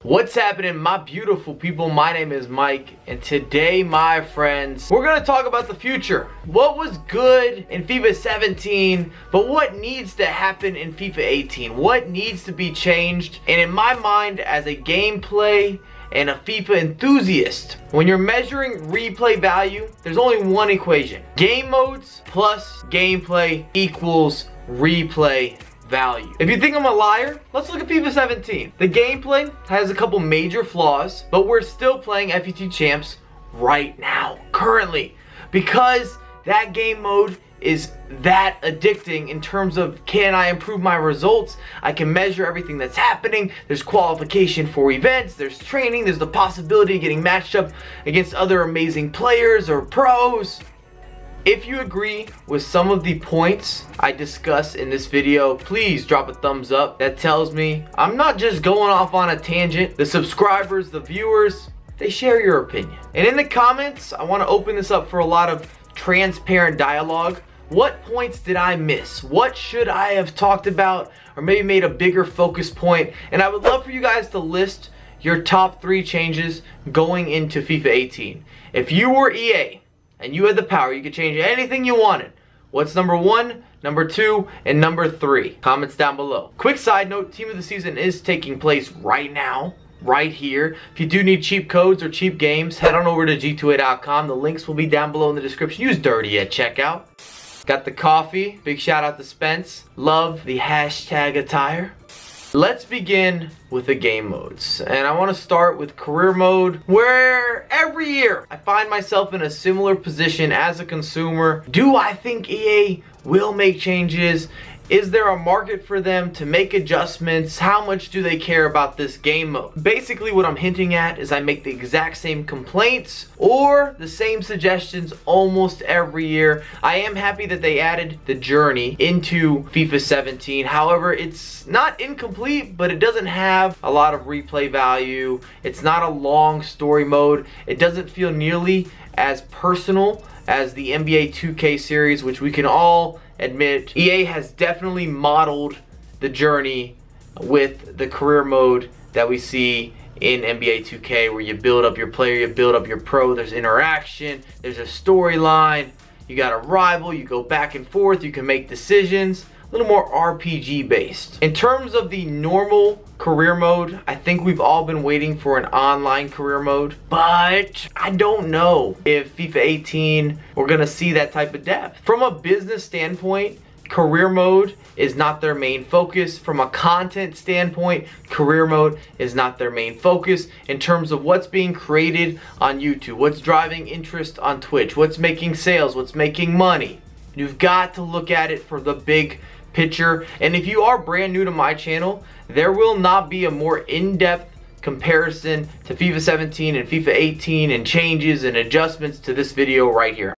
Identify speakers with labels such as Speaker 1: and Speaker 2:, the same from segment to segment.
Speaker 1: What's happening, my beautiful people? My name is Mike, and today, my friends, we're gonna talk about the future. What was good in FIFA 17, but what needs to happen in FIFA 18? What needs to be changed? And in my mind, as a gameplay and a FIFA enthusiast, when you're measuring replay value, there's only one equation. Game modes plus gameplay equals replay value. If you think I'm a liar, let's look at FIFA 17. The gameplay has a couple major flaws, but we're still playing FUT Champs right now, currently, because that game mode is that addicting in terms of, can I improve my results? I can measure everything that's happening. There's qualification for events, there's training, there's the possibility of getting matched up against other amazing players or pros. If you agree with some of the points I discuss in this video, please drop a thumbs up. That tells me I'm not just going off on a tangent. The subscribers, the viewers, they share your opinion. And in the comments, I want to open this up for a lot of transparent dialogue. What points did I miss? What should I have talked about or maybe made a bigger focus point? And I would love for you guys to list your top 3 changes going into FIFA 18. If you were EA, and you had the power, you could change anything you wanted. What's number 1, number 2, and number 3? Comments down below. Quick side note, Team of the Season is taking place right now, right here. If you do need cheap codes or cheap games, head on over to g2a.com. The links will be down below in the description. Use Dirty at checkout. Got the coffee. Big shout out to Spence. Love the hashtag attire. Let's begin with the game modes, and I want to start with career mode, where every year I find myself in a similar position as a consumer. Do I think EA will make changes? Is there a market for them to make adjustments? How much do they care about this game mode? Basically what I'm hinting at is I make the exact same complaints or the same suggestions almost every year. I am happy that they added the journey into FIFA 17. However, it's not incomplete, but it doesn't have a lot of replay value. It's not a long story mode. It doesn't feel nearly as personal as the NBA 2K series, which we can all admit EA has definitely modeled the journey with the career mode that we see in NBA 2K, where you build up your player, you build up your pro, there's interaction, there's a storyline, you got a rival, you go back and forth, you can make decisions, a little more RPG based. In terms of the normal career mode, I think we've all been waiting for an online career mode, but I don't know if FIFA 18 we're gonna see that type of depth. From a business standpoint, career mode is not their main focus. From a content standpoint, career mode is not their main focus in terms of what's being created on YouTube, what's driving interest on Twitch, what's making sales, what's making money. You've got to look at it for the big picture. And if you are brand new to my channel, there will not be a more in-depth comparison to FIFA 17 and FIFA 18 and changes and adjustments to this video right here.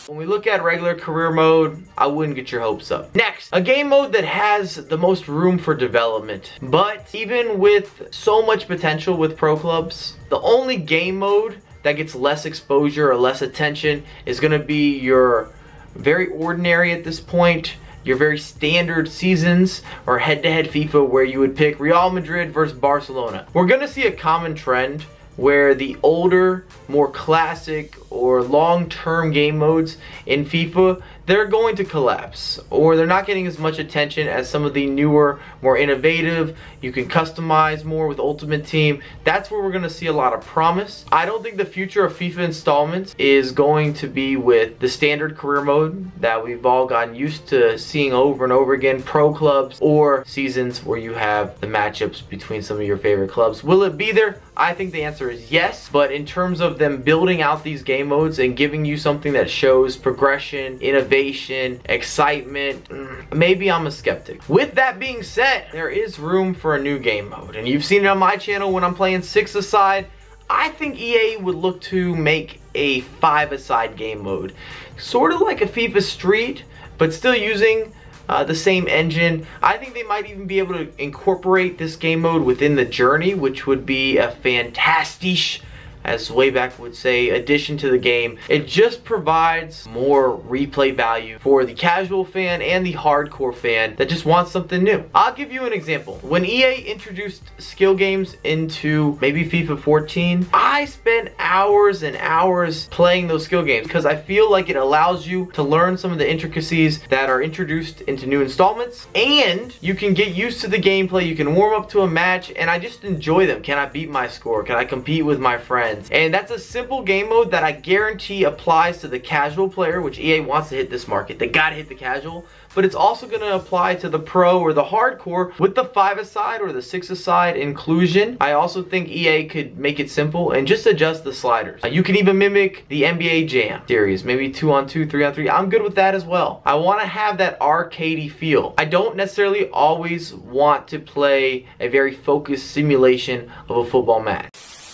Speaker 1: When we look at regular career mode, I wouldn't get your hopes up. Next, a game mode that has the most room for development. But even with so much potential with pro clubs, the only game mode that gets less exposure or less attention is gonna be your very ordinary at this point, your very standard seasons or head-to-head FIFA, where you would pick Real Madrid versus Barcelona. We're gonna see a common trend where the older, more classic or long-term game modes in FIFA, they're going to collapse, or they're not getting as much attention as some of the newer, more innovative, you can customize more with Ultimate Team. That's where we're gonna see a lot of promise. I don't think the future of FIFA installments is going to be with the standard career mode that we've all gotten used to seeing over and over again, pro clubs, or seasons where you have the matchups between some of your favorite clubs. Will it be there? I think the answer is yes, but in terms of them building out these game modes and giving you something that shows progression, innovation, excitement, maybe I'm a skeptic. With that being said, there is room for a new game mode, and you've seen it on my channel when I'm playing 6-a-side. I think EA would look to make a 5-a-side game mode, sort of like a FIFA Street, but still using the same engine. I think they might even be able to incorporate this game mode within the journey, which would be a fantastic as way back would say, addition to the game. It just provides more replay value for the casual fan and the hardcore fan that just wants something new. I'll give you an example. When EA introduced skill games into maybe FIFA 14, I spent hours and hours playing those skill games because I feel like it allows you to learn some of the intricacies that are introduced into new installments, and you can get used to the gameplay, you can warm up to a match, and I just enjoy them. Can I beat my score? Can I compete with my friends? And that's a simple game mode that I guarantee applies to the casual player, which EA wants to hit this market. They gotta hit the casual, but it's also gonna apply to the pro or the hardcore with the 5-a-side or the 6-a-side inclusion. I also think EA could make it simple and just adjust the sliders. You can even mimic the NBA Jam series, maybe 2-on-2, 3-on-3. I'm good with that as well. I wanna have that arcadey feel. I don't necessarily always want to play a very focused simulation of a football match.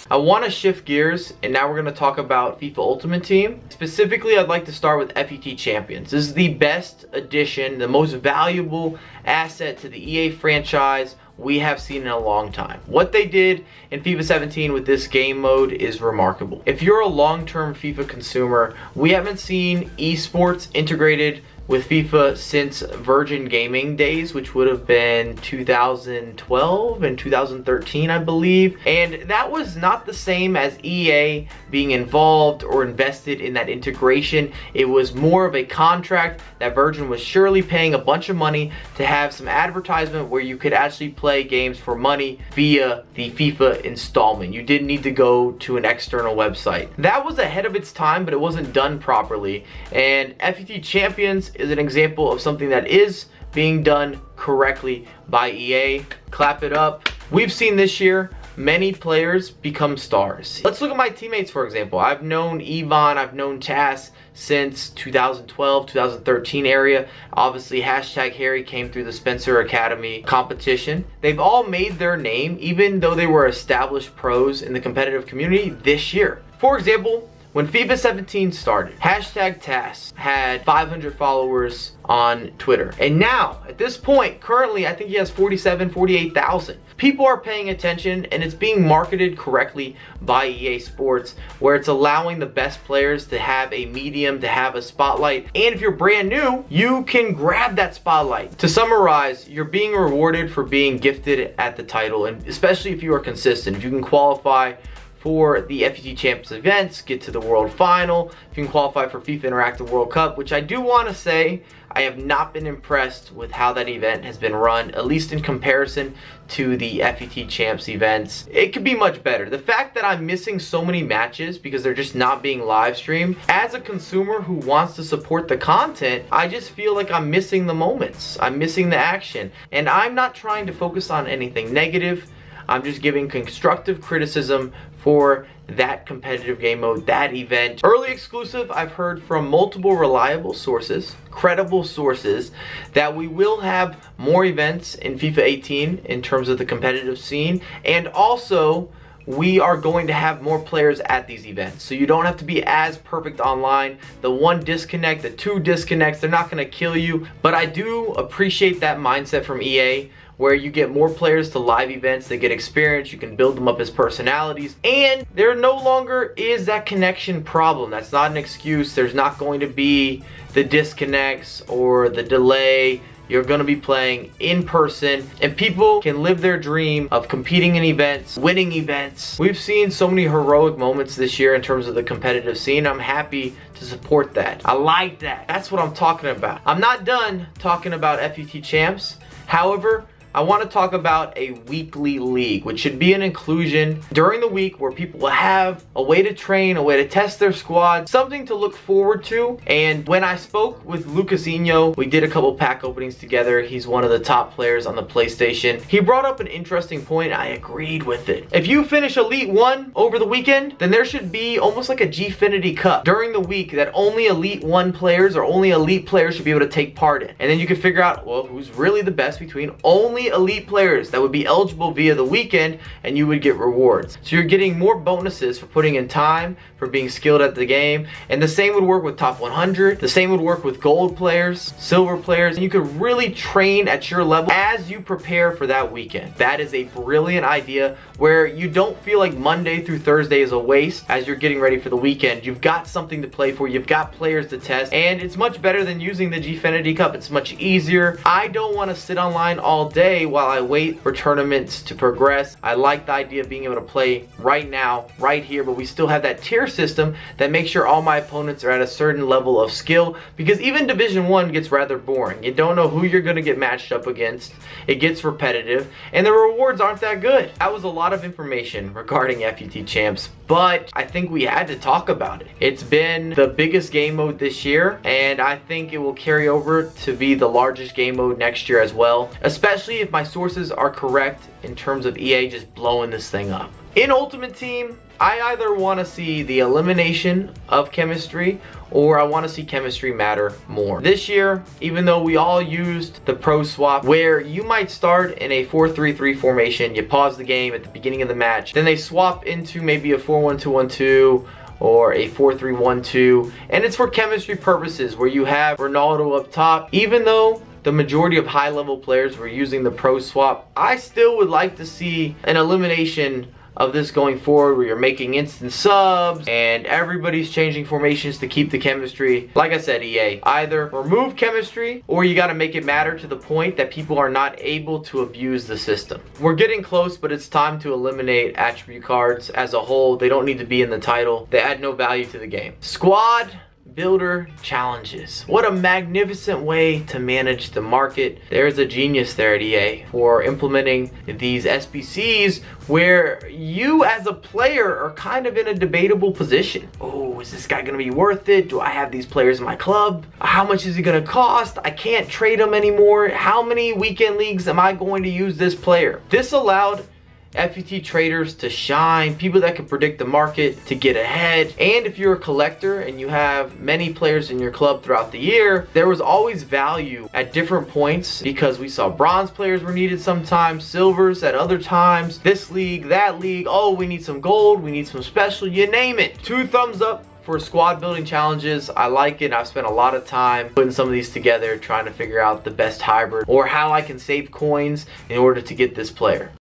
Speaker 1: I want to shift gears, and now we're going to talk about FIFA Ultimate Team. Specifically, I'd like to start with FUT Champions. This is the best addition, the most valuable asset to the EA franchise we have seen in a long time. What they did in FIFA 17 with this game mode is remarkable. If you're a long-term FIFA consumer, we haven't seen esports integrated with FIFA since Virgin Gaming days, which would have been 2012 and 2013, I believe. And that was not the same as EA being involved or invested in that integration. It was more of a contract that Virgin was surely paying a bunch of money to have some advertisement where you could actually play games for money via the FIFA installment. You didn't need to go to an external website. That was ahead of its time, but it wasn't done properly. And FUT Champions is an example of something that is being done correctly by EA. Clap it up. We've seen this year many players become stars. Let's look at my teammates, for example. I've known Yvonne, I've known Tass since 2012, 2013 area. Obviously, #Harry came through the Spencer Academy competition. They've all made their name, even though they were established pros in the competitive community this year. For example, when FIFA 17 started, #Tass had 500 followers on Twitter. And now, at this point, currently, I think he has 47, 48,000. People are paying attention, and it's being marketed correctly by EA Sports, where it's allowing the best players to have a medium, to have a spotlight. And if you're brand new, you can grab that spotlight. To summarize, you're being rewarded for being gifted at the title, and especially if you are consistent. If you can qualify for the FUT Champions events, get to the World Final, if you can qualify for FIFA Interactive World Cup, which I do want to say, I have not been impressed with how that event has been run, at least in comparison to the FUT Champs events. It could be much better. The fact that I'm missing so many matches because they're just not being live streamed, as a consumer who wants to support the content, I just feel like I'm missing the moments. I'm missing the action. And I'm not trying to focus on anything negative. I'm just giving constructive criticism for that competitive game mode, that event. Early exclusive, I've heard from multiple reliable sources, credible sources, that we will have more events in FIFA 18 in terms of the competitive scene, and also we are going to have more players at these events. So you don't have to be as perfect online. The one disconnect, the two disconnects, they're not gonna kill you. But I do appreciate that mindset from EA, where you get more players to live events, they get experience, you can build them up as personalities, and there no longer is that connection problem. That's not an excuse. There's not going to be the disconnects or the delay. You're going to be playing in person, and people can live their dream of competing in events, winning events. We've seen so many heroic moments this year in terms of the competitive scene. I'm happy to support that. I like that. That's what I'm talking about. I'm not done talking about FUT Champs. However, I want to talk about a weekly league, which should be an inclusion during the week where people will have a way to train, a way to test their squad, something to look forward to. And when I spoke with Lucasinho, we did a couple pack openings together. He's one of the top players on the PlayStation. He brought up an interesting point. I agreed with it. If you finish Elite 1 over the weekend, then there should be almost like a Gfinity Cup during the week that only Elite 1 players or only elite players should be able to take part in. And then you can figure out, well, who's really the best between only only elite players that would be eligible via the weekend, and you would get rewards. So you're getting more bonuses for putting in time, for being skilled at the game, and the same would work with top 100. The same would work with gold players, silver players, and you could really train at your level as you prepare for that weekend. That is a brilliant idea where you don't feel like Monday through Thursday is a waste as you're getting ready for the weekend. You've got something to play for, you've got players to test, and it's much better than using the Gfinity Cup. It's much easier. I don't want to sit online all day while I wait for tournaments to progress. I like the idea of being able to play right now, right here, but we still have that tier system that makes sure all my opponents are at a certain level of skill, because even Division 1 gets rather boring. You don't know who you're going to get matched up against. It gets repetitive, and the rewards aren't that good. That was a lot of information regarding FUT Champs, but I think we had to talk about it. It's been the biggest game mode this year, and I think it will carry over to be the largest game mode next year as well, especially if my sources are correct in terms of EA just blowing this thing up. In Ultimate Team, I either want to see the elimination of chemistry, or I want to see chemistry matter more. This year, even though we all used the pro swap, where you might start in a 4-3-3 formation, you pause the game at the beginning of the match, then they swap into maybe a 4-1-2-1-2, or a 4-3-1-2, and it's for chemistry purposes, where you have Ronaldo up top. Even though the majority of high-level players were using the pro swap, I still would like to see an elimination of this going forward, where you're making instant subs and everybody's changing formations to keep the chemistry. Like I said, EA, either remove chemistry, or you got to make it matter to the point that people are not able to abuse the system. We're getting close, but it's time to eliminate attribute cards as a whole. They don't need to be in the title. They add no value to the game. Squad Builder challenges. What a magnificent way to manage the market. There's a genius there at EA for implementing these SBCs where you as a player are kind of in a debatable position. Oh, is this guy gonna be worth it? Do I have these players in my club? How much is he gonna cost? I can't trade him anymore. How many weekend leagues am I going to use this player? This allowed FUT traders to shine, people that can predict the market to get ahead. And if you're a collector and you have many players in your club throughout the year, there was always value at different points, because we saw bronze players were needed sometimes, silvers at other times, this league, that league. Oh, we need some gold, we need some special, you name it. 2 thumbs up for squad building challenges. I like it. I've spent a lot of time putting some of these together, trying to figure out the best hybrid or how I can save coins in order to get this player.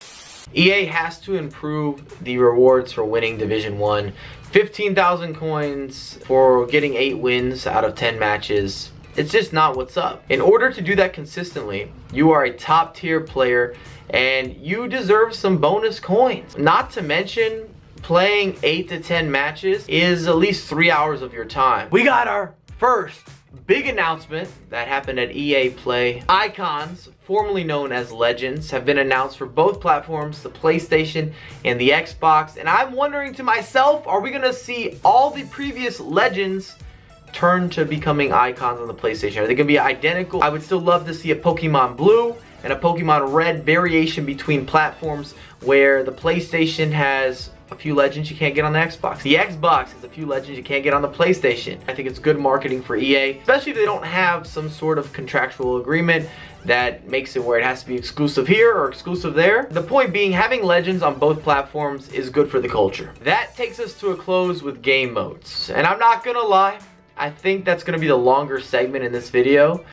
Speaker 1: EA has to improve the rewards for winning Division 1. 15,000 coins for getting 8 wins out of 10 matches. It's just not what's up. In order to do that consistently, you are a top tier player and you deserve some bonus coins. Not to mention, playing 8 to 10 matches is at least 3 hours of your time. We got our first big announcement that happened at EA Play. Icons, formerly known as Legends, have been announced for both platforms, the PlayStation and the Xbox. And I'm wondering to myself, are we gonna see all the previous Legends turn to becoming icons on the PlayStation? Are they gonna be identical? I would still love to see a Pokemon Blue and a Pokemon Red variation between platforms, where the PlayStation has a few legends you can't get on the Xbox. The Xbox has a few legends you can't get on the PlayStation. I think it's good marketing for EA, especially if they don't have some sort of contractual agreement that makes it where it has to be exclusive here or exclusive there. The point being, having legends on both platforms is good for the culture. That takes us to a close with game modes. And I'm not gonna lie, I think that's gonna be the longer segment in this video.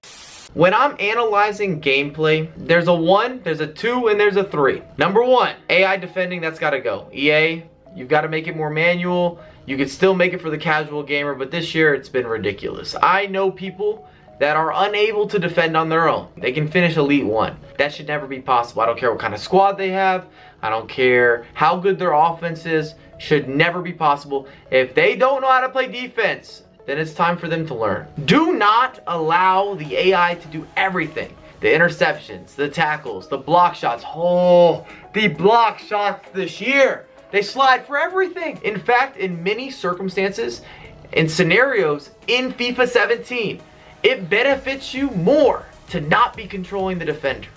Speaker 1: When I'm analyzing gameplay, there's a 1, there's a 2, and there's a 3. Number 1, AI defending, that's gotta go. EA, you've gotta make it more manual. You could still make it for the casual gamer, but this year it's been ridiculous. I know people that are unable to defend on their own. They can finish Elite 1. That should never be possible. I don't care what kind of squad they have. I don't care how good their offense is. Should never be possible. If they don't know how to play defense, then it's time for them to learn. Do not allow the AI to do everything. The interceptions, the tackles, the block shots. Oh, the block shots this year. They slide for everything. In fact, in many circumstances, in scenarios in FIFA 17, it benefits you more to not be controlling the defender.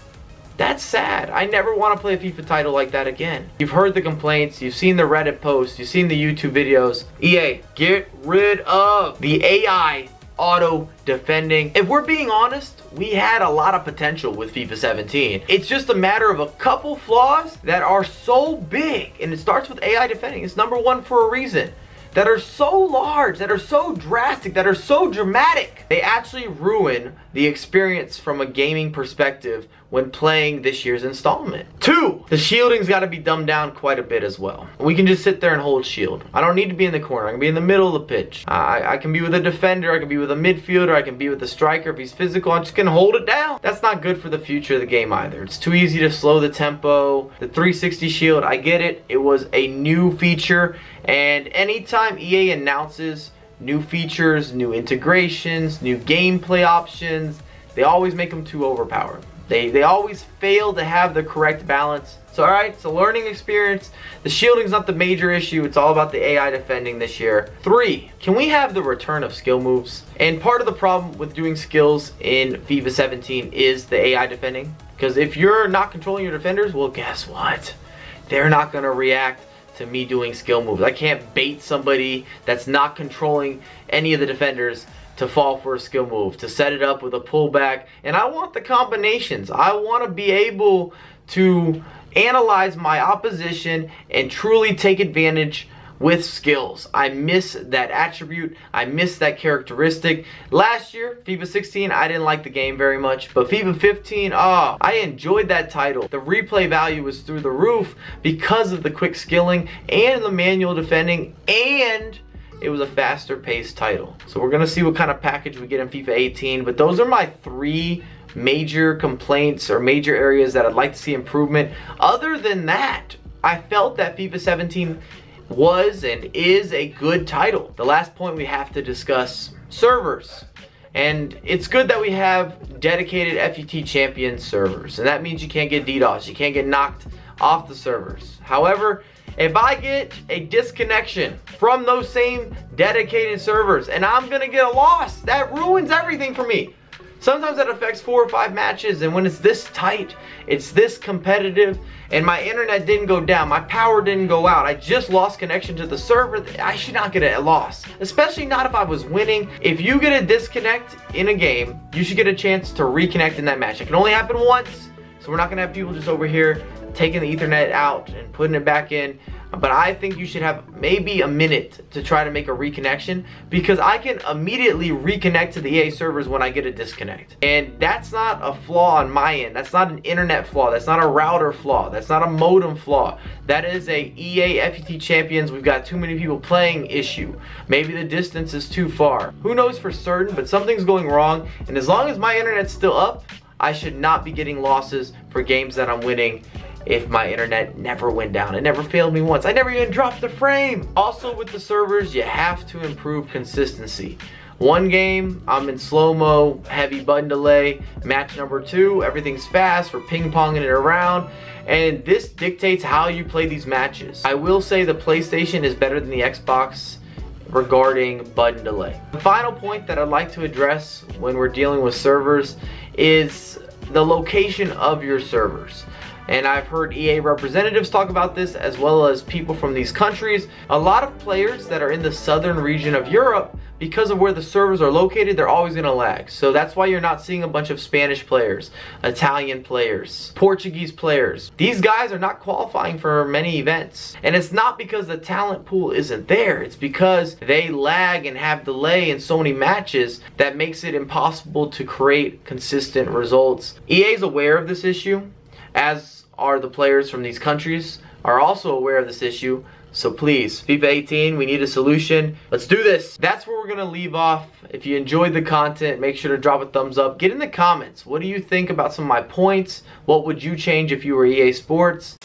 Speaker 1: That's sad. I never want to play a FIFA title like that again. You've heard the complaints, you've seen the Reddit posts, you've seen the YouTube videos. EA, get rid of the AI auto defending. If we're being honest, we had a lot of potential with FIFA 17. It's just a matter of a couple flaws that are so big, and it starts with AI defending. It's number one for a reason. That are so large, that are so drastic, that are so dramatic. They actually ruin the experience from a gaming perspective when playing this year's installment. 2, the shielding's got to be dumbed down quite a bit as well. We can just sit there and hold shield. I don't need to be in the corner. I can be in the middle of the pitch. I can be with a defender. I can be with a midfielder. I can be with a striker. If he's physical, I'm just going to hold it down. That's not good for the future of the game either. It's too easy to slow the tempo. The 360 shield, I get it. It was a new feature. And anytime EA announces new features, new integrations, new gameplay options, they always make them too overpowered. They always fail to have the correct balance. So alright, it's a learning experience. The shielding's not the major issue. It's all about the AI defending this year. 3, can we have the return of skill moves? And part of the problem with doing skills in FIFA 17 is the AI defending. Because if you're not controlling your defenders, well, guess what? They're not going to react to me doing skill moves. I can't bait somebody that's not controlling any of the defenders to fall for a skill move, to set it up with a pullback. And I want the combinations. I want to be able to analyze my opposition and truly take advantage with skills. I miss that attribute. I miss that characteristic. Last year, FIFA 16, I didn't like the game very much. But FIFA 15, I enjoyed that title. The replay value was through the roof because of the quick skilling and the manual defending, and it was a faster paced title. So we're going to see what kind of package we get in FIFA 18. But those are my 3 major complaints or major areas that I'd like to see improvement. Other than that, I felt that FIFA 17 was and is a good title. The last point we have to discuss, servers. And it's good that we have dedicated FUT Champions servers. And that means you can't get DDoS. You can't get knocked off the servers. However, if I get a disconnection from those same dedicated servers and I'm gonna get a loss, that ruins everything for me. Sometimes that affects 4 or 5 matches, and when it's this tight, it's this competitive, and my internet didn't go down, my power didn't go out, I just lost connection to the server, I should not get a loss. Especially not if I was winning. If you get a disconnect in a game, you should get a chance to reconnect in that match. It can only happen once, so we're not gonna have people just over here taking the Ethernet out and putting it back in. But I think you should have maybe a minute to try to make a reconnection, because I can immediately reconnect to the EA servers when I get a disconnect. And that's not a flaw on my end. That's not an internet flaw. That's not a router flaw. That's not a modem flaw. That is a EA FUT Champions, we've got too many people playing issue. Maybe the distance is too far. Who knows for certain, but something's going wrong. And as long as my internet's still up, I should not be getting losses for games that I'm winning. If my internet never went down, it never failed me once, I never even dropped the frame. Also with the servers, you have to improve consistency. One game, I'm in slow-mo, heavy button delay. Match number 2, everything's fast, we're ping-ponging it around, and this dictates how you play these matches. I will say the PlayStation is better than the Xbox regarding button delay. The final point that I'd like to address when we're dealing with servers is the location of your servers. And I've heard EA representatives talk about this, as well as people from these countries. A lot of players that are in the southern region of Europe, because of where the servers are located, they're always going to lag. So that's why you're not seeing a bunch of Spanish players, Italian players, Portuguese players. These guys are not qualifying for many events. And it's not because the talent pool isn't there. It's because they lag and have delay in so many matches that makes it impossible to create consistent results. EA is aware of this issue, as are the players from these countries are also aware of this issue. So please, FIFA 18, we need a solution. Let's do this. That's where we're gonna leave off. If you enjoyed the content, make sure to drop a thumbs up. Get in the comments. What do you think about some of my points? What would you change if you were EA Sports?